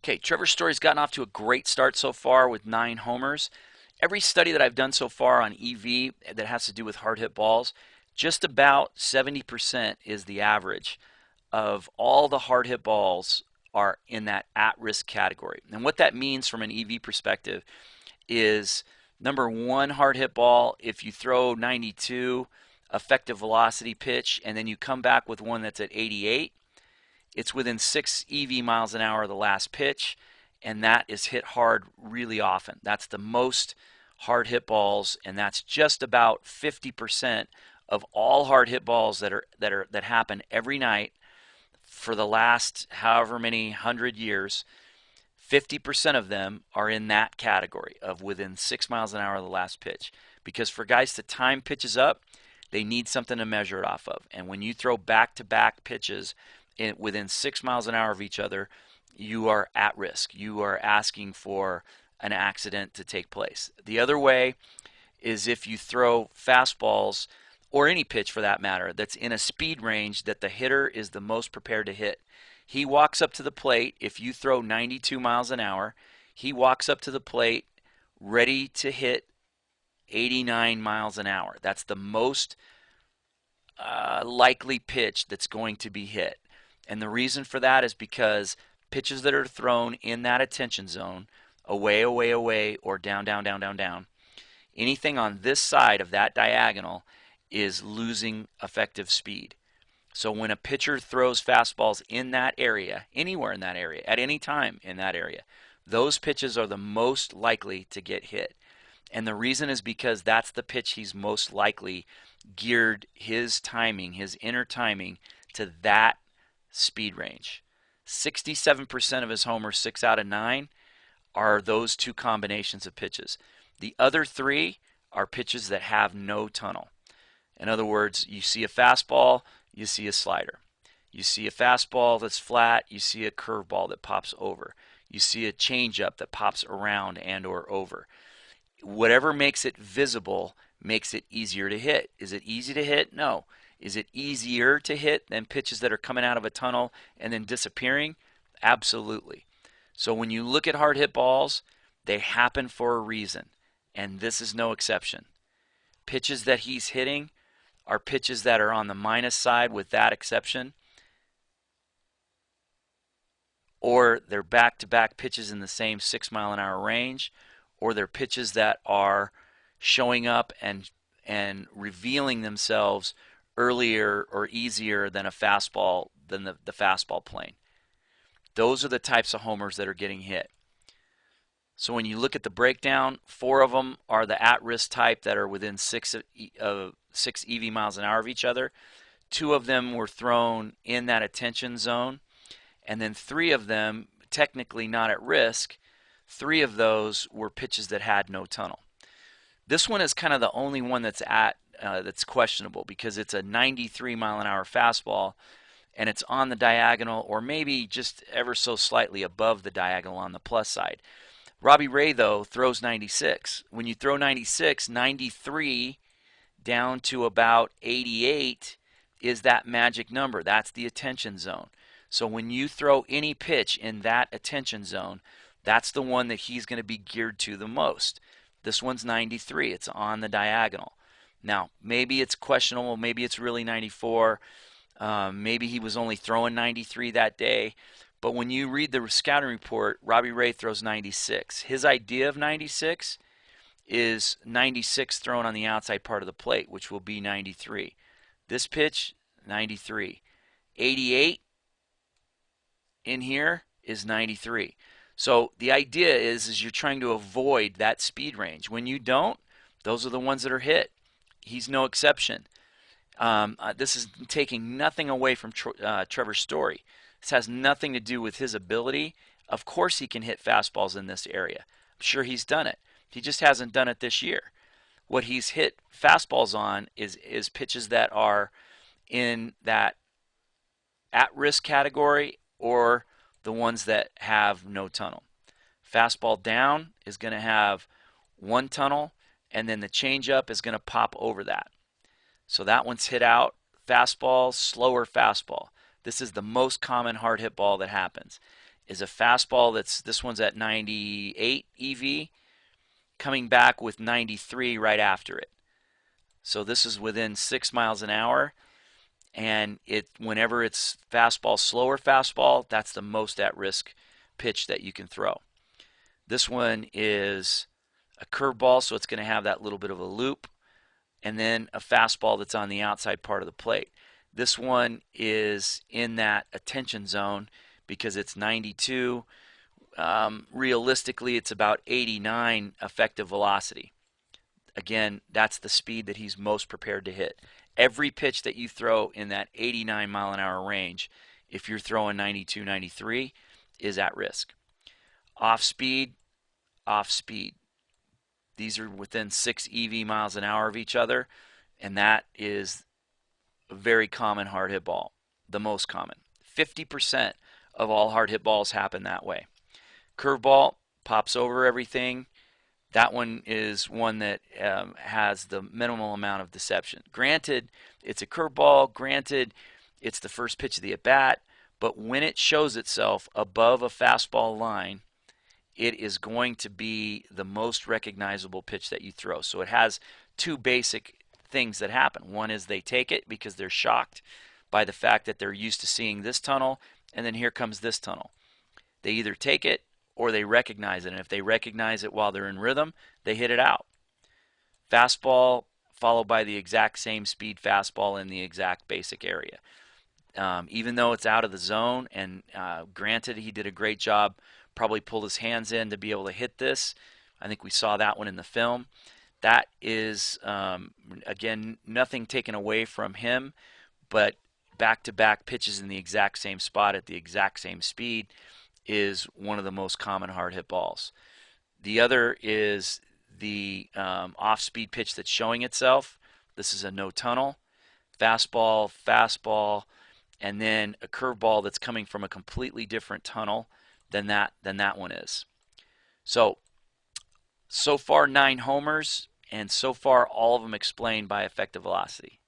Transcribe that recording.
Okay, Trevor's Story's gotten off to a great start so far with 9 homers. Every study that I've done so far on EV that has to do with hard hit balls, just about 70% is the average of all the hard hit balls are in that at risk category. And what that means from an EV perspective is number one hard hit ball, if you throw 92 effective velocity pitch and then you come back with one that's at 88, it's within 6 EV miles an hour of the last pitch, and that is hit hard really often. That's the most hard hit balls, and that's just about 50% of all hard hit balls that happen every night for the last however many 100 years. 50% of them are in that category of within 6 miles an hour of the last pitch. Because for guys to time pitches up, they need something to measure it off of. And when you throw back-to-back pitches within 6 miles an hour of each other, you are at risk. You are asking for an accident to take place. The other way is if you throw fastballs, or any pitch for that matter, that's in a speed range that the hitter is the most prepared to hit. He walks up to the plate. If you throw 92 miles an hour, he walks up to the plate ready to hit 89 miles an hour. That's the most likely pitch that's going to be hit. And the reason for that is because pitches that are thrown in that attention zone, away, away, away, or down, down, down, down, down, anything on this side of that diagonal is losing effective speed. So when a pitcher throws fastballs in that area, anywhere in that area, at any time in that area, those pitches are the most likely to get hit. And the reason is because that's the pitch he's most likely geared his timing, his inner timing, to that speed range. 67% of his homers, 6 out of 9, are those two combinations of pitches. The other 3 are pitches that have no tunnel. In other words, you see a fastball, you see a slider. You see a fastball that's flat, you see a curveball that pops over. You see a changeup that pops around and or over. Whatever makes it visible makes it easier to hit. Is it easy to hit? No. Is it easier to hit than pitches that are coming out of a tunnel and then disappearing? Absolutely. So when you look at hard hit balls, they happen for a reason, and this is no exception. Pitches that he's hitting are pitches that are on the minus side with that exception, or they're back-to-back pitches in the same 6 mile an hour range, or they're pitches that are showing up and revealing themselves earlier or easier than a fastball, than the fastball plane. Those are the types of homers that are getting hit. So when you look at the breakdown, 4 of them are the at-risk type that are within 6 EV miles an hour of each other. 2 of them were thrown in that attention zone, and then 3 of them, technically not at risk, 3 of those were pitches that had no tunnel. This one is kind of the only one that's questionable because it's a 93 mile an hour fastball and it's on the diagonal or maybe just ever so slightly above the diagonal on the plus side. Robbie Ray, though, throws 96. When you throw 96, 93 down to about 88 is that magic number. That's the attention zone. So when you throw any pitch in that attention zone, that's the one that he's going to be geared to the most. This one's 93. It's on the diagonal. Now, maybe it's questionable. Maybe it's really 94. Maybe he was only throwing 93 that day. But when you read the scouting report, Robbie Ray throws 96. His idea of 96 is 96 thrown on the outside part of the plate, which will be 93. This pitch, 93. 88 in here is 93. So the idea is you're trying to avoid that speed range. When you don't, those are the ones that are hit. He's no exception. This is taking nothing away from Trevor's Story. This has nothing to do with his ability. Of course he can hit fastballs in this area. I'm sure he's done it. He just hasn't done it this year. What he's hit fastballs on is pitches that are in that at-risk category or the ones that have no tunnel. Fastball down is going to have 1 tunnel, and then the changeup is going to pop over that. So that one's hit out. Fastball, slower fastball. This is the most common hard hit ball that happens. is a fastball this one's at 98 EV, coming back with 93 right after it. So this is within 6 miles an hour, and whenever it's fastball, slower fastball, that's the most at risk pitch that you can throw. This one is a curveball, so it's going to have that little bit of a loop, and then a fastball that's on the outside part of the plate. This one is in that attention zone because it's 92. Realistically, it's about 89 effective velocity. Again, that's the speed that he's most prepared to hit. Every pitch that you throw in that 89 mile an hour range, if you're throwing 92, 93, is at risk. Off speed, off speed. These are within 6 EV miles an hour of each other, and that is a very common hard hit ball, the most common. 50% of all hard hit balls happen that way. Curveball pops over everything. That one is one that has the minimal amount of deception. Granted, it's a curveball. Granted, it's the first pitch of the at-bat. But when it shows itself above a fastball line, it is going to be the most recognizable pitch that you throw. So it has two basic things that happen. One is they take it because they're shocked by the fact that they're used to seeing this tunnel, and then here comes this tunnel. They either take it or they recognize it, and if they recognize it while they're in rhythm, they hit it out. Fastball followed by the exact same speed fastball in the exact basic area. Even though it's out of the zone, and granted he did a great job, probably pulled his hands in to be able to hit this. I think we saw that one in the film. That is, again, nothing taken away from him, but back-to-back pitches in the exact same spot at the exact same speed is one of the most common hard hit balls. The other is the off-speed pitch that's showing itself. This is a no tunnel, fastball, fastball, and then a curveball that's coming from a completely different tunnel than that one is. So far 9 homers, and so far all of them explained by effective velocity.